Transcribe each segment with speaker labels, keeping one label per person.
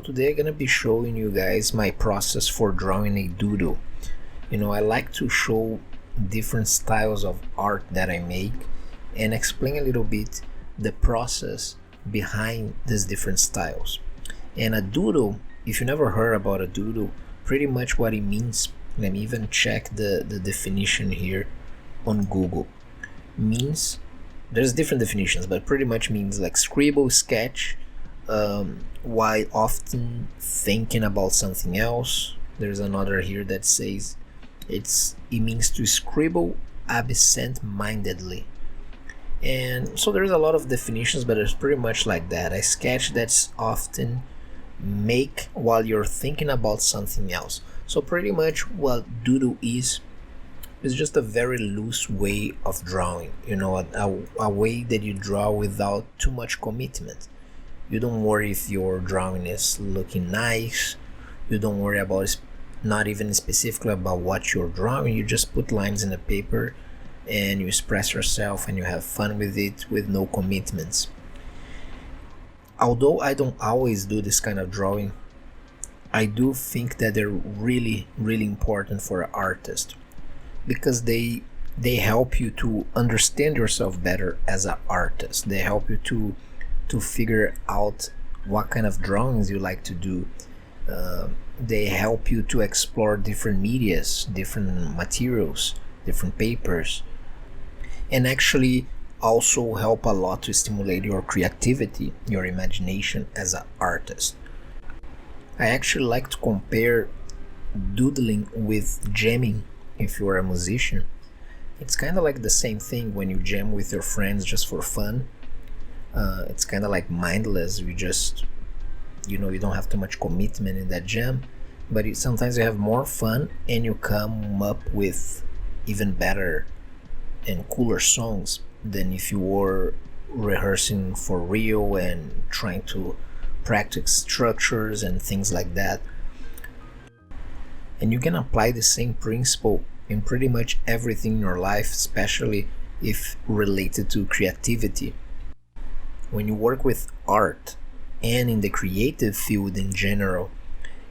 Speaker 1: today I'm gonna be showing you guys my process for drawing a doodle. I like to show different styles of art that I make and explain a little bit the process behind these different styles. And a doodle, if you never heard about a doodle, pretty much what it means, let me even check the definition here on Google. Means, there's different definitions, but pretty much means like scribble, sketch, while often thinking about something else. There's another here that says it means to scribble absent-mindedly. And so there's a lot of definitions, but it's pretty much like that. A sketch that's often make while you're thinking about something else. So pretty much what doodle is just a very loose way of drawing, a way that you draw without too much commitment. You don't worry if your drawing is looking nice. You don't worry about not even specifically about what you're drawing. You just put lines in the paper and you express yourself and you have fun with it with no commitments. Although I don't always do this kind of drawing, I do think that they're really, really important for an artist because they help you to understand yourself better as an artist. They help you to figure out what kind of drawings you like to do. They help you to explore different medias, different materials, different papers, and actually also help a lot to stimulate your creativity, your imagination as an artist. I actually like to compare doodling with jamming if you're a musician. It's kind of like the same thing when you jam with your friends just for fun. It's kind of like mindless. You just, you don't have too much commitment in that jam, but sometimes you have more fun and you come up with even better and cooler songs than if you were rehearsing for real and trying to practice structures and things like that. And you can apply the same principle in pretty much everything in your life, especially if related to creativity. When you work with art and in the creative field in general,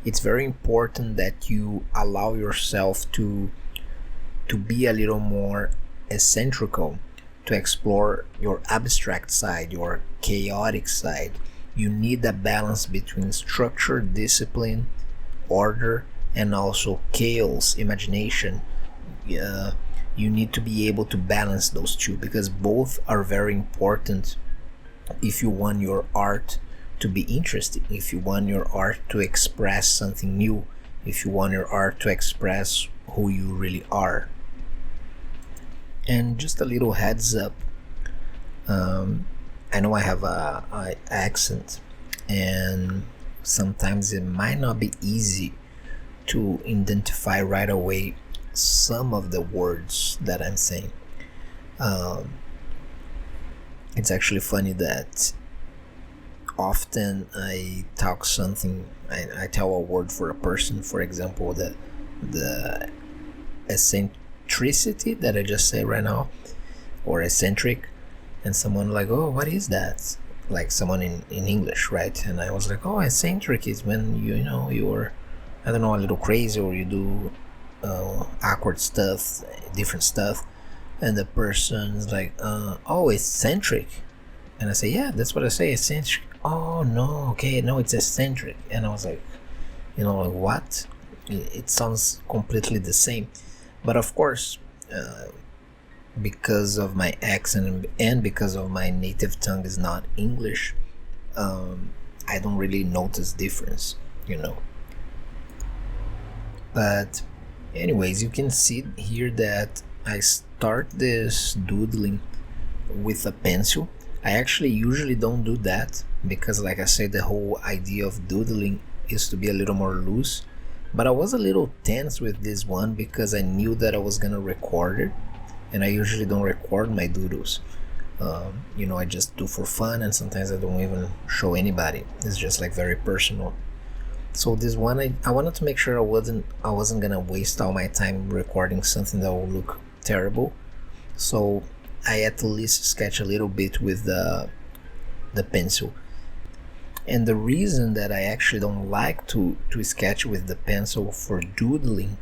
Speaker 1: it's very important that you allow yourself to be a little more eccentrical, to explore your abstract side, your chaotic side. You need a balance between structure, discipline, order, and also chaos, imagination. You need to be able to balance those two because both are very important if you want your art to be interesting, if you want your art to express something new, if you want your art to express who you really are. And just a little heads up, I know I have a accent and sometimes it might not be easy to identify right away some of the words that I'm saying. It's actually funny that often I talk something, I tell a word for a person, for example, the eccentricity that I just say right now, or eccentric, and someone like, oh, what is that? Like someone in English, right? And I was like, oh, eccentric is when you're, I don't know, a little crazy, or you do awkward stuff, different stuff. And the person's like, oh, eccentric. And I say, yeah, that's what I say, eccentric. Oh, no, okay, no, it's eccentric. And I was like, like what? It sounds completely the same. But of course, because of my accent and because of my native tongue is not English, I don't really notice difference, But anyways, you can see here that I start this doodling with a pencil. I actually usually don't do that because, like I said, the whole idea of doodling is to be a little more loose. But I was a little tense with this one because I knew that I was gonna record it, and I usually don't record my doodles. I just do for fun, and sometimes I don't even show anybody. It's just like very personal. So this one, I wanted to make sure I wasn't gonna waste all my time recording something that will look terrible. So I at least sketch a little bit with the pencil. And the reason that I actually don't like to sketch with the pencil for doodling,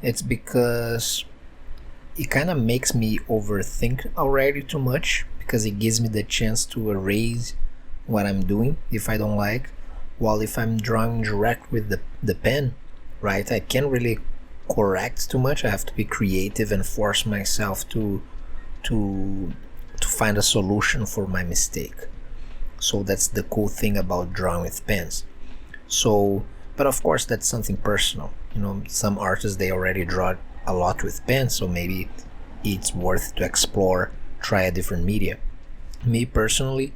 Speaker 1: it's because it kind of makes me overthink already too much, because it gives me the chance to erase what I'm doing if I don't like. While if I'm drawing direct with the pen, right, I can't really correct too much. I have to be creative and force myself to find a solution for my mistake. So that's the cool thing about drawing with pens. So, but of course that's something personal. You know, some artists, they already draw a lot with pens, so maybe it's worth to explore, try a different media. Me personally,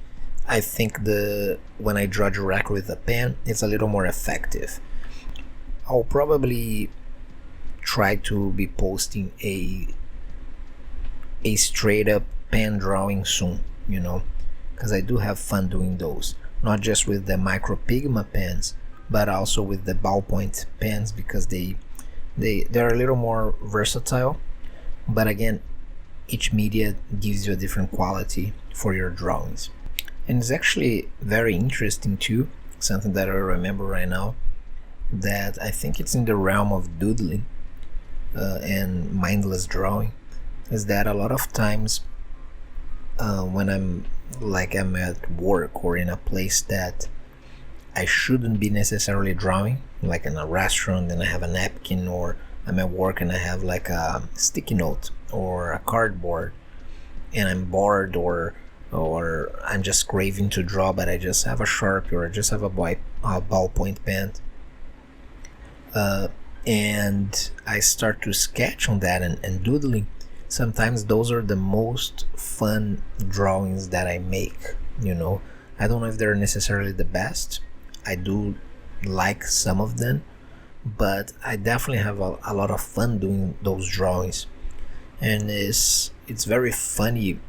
Speaker 1: I think when I draw directly with a pen, it's a little more effective. I'll probably try to be posting a straight up pen drawing soon, you know, because I do have fun doing those, not just with the micro Pigma pens, but also with the ballpoint pens, because they're a little more versatile. But again, each media gives you a different quality for your drawings. And it's actually very interesting too, something that I remember right now, that I think it's in the realm of doodling and mindless drawing, is that a lot of times when I'm at work or in a place that I shouldn't be necessarily drawing, like in a restaurant and I have a napkin, or I'm at work and I have like a sticky note or a cardboard, and I'm bored, or I'm just craving to draw, but I just have a Sharpie or I just have a ballpoint pen, and I start to sketch on that and doodling. Sometimes those are the most fun drawings that I make, you know. I don't know if they're necessarily the best. I do like some of them, but I definitely have a lot of fun doing those drawings. And it's very funny,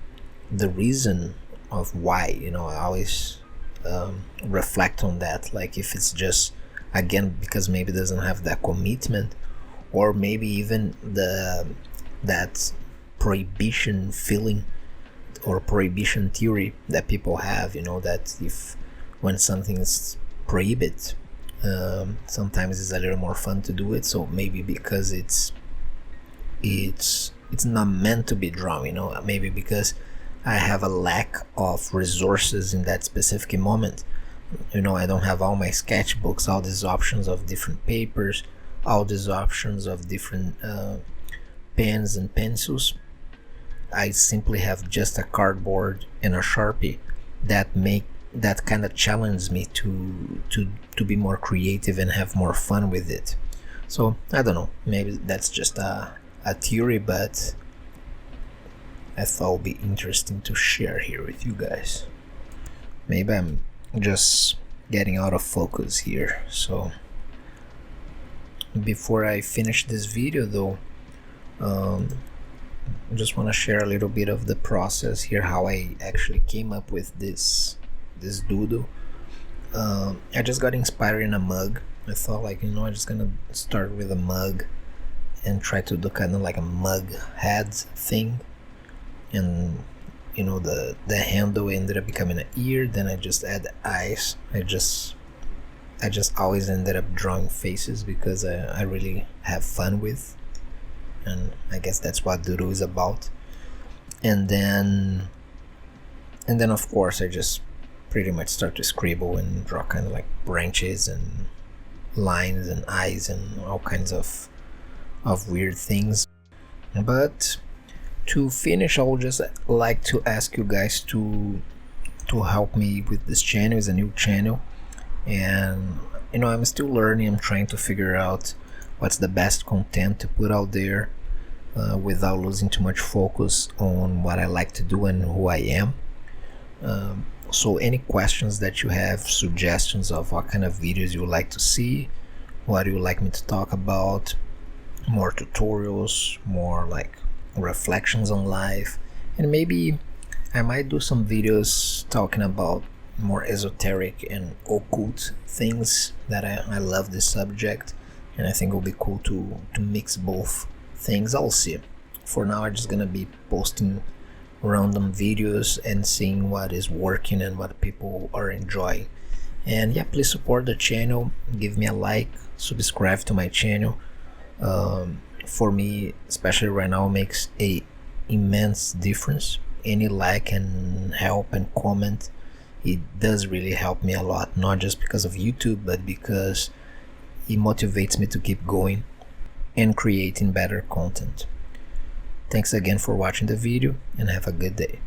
Speaker 1: the reason of why, you know. I always reflect on that, like if it's just, again, because maybe it doesn't have that commitment, or maybe even that prohibition feeling or prohibition theory that people have, you know, that if when something is prohibited, sometimes it's a little more fun to do it. So maybe because it's not meant to be drawn, you know, maybe because I have a lack of resources in that specific moment. You know, I don't have all my sketchbooks, all these options of different papers, all these options of different pens and pencils. I simply have just a cardboard and a Sharpie that kind of challenge me to be more creative and have more fun with it. So I don't know, maybe that's just a theory, but I thought it would be interesting to share here with you guys. Maybe I'm just getting out of focus here. So before I finish this video though, I just want to share a little bit of the process here, how I actually came up with this doodle. I just got inspired in a mug. I thought, like, you know, I'm just gonna start with a mug and try to do kind of like a mug head thing, and you know, the handle ended up becoming an ear. Then I just add eyes. I just always ended up drawing faces because I really have fun with, and I guess that's what doodle is about. And then of course I just pretty much start to scribble and draw kind of like branches and lines and eyes and all kinds of weird things. But to finish, I would just like to ask you guys to help me with this channel. It's a new channel, and you know, I'm still learning. I'm trying to figure out what's the best content to put out there without losing too much focus on what I like to do and who I am. So any questions that you have, suggestions of what kind of videos you would like to see, what you would like me to talk about, more tutorials, more like reflections on life, and maybe I might do some videos talking about more esoteric and occult things that I love this subject, and I think it will be cool to mix both things. I'll see. For now, I'm just gonna be posting random videos and seeing what is working and what people are enjoying. And yeah, please support the channel, give me a like, subscribe to my channel. For me, especially right now, makes a immense difference. Any like and help and comment, it does really help me a lot, not just because of YouTube, but because it motivates me to keep going and creating better content. Thanks again for watching the video, and have a good day.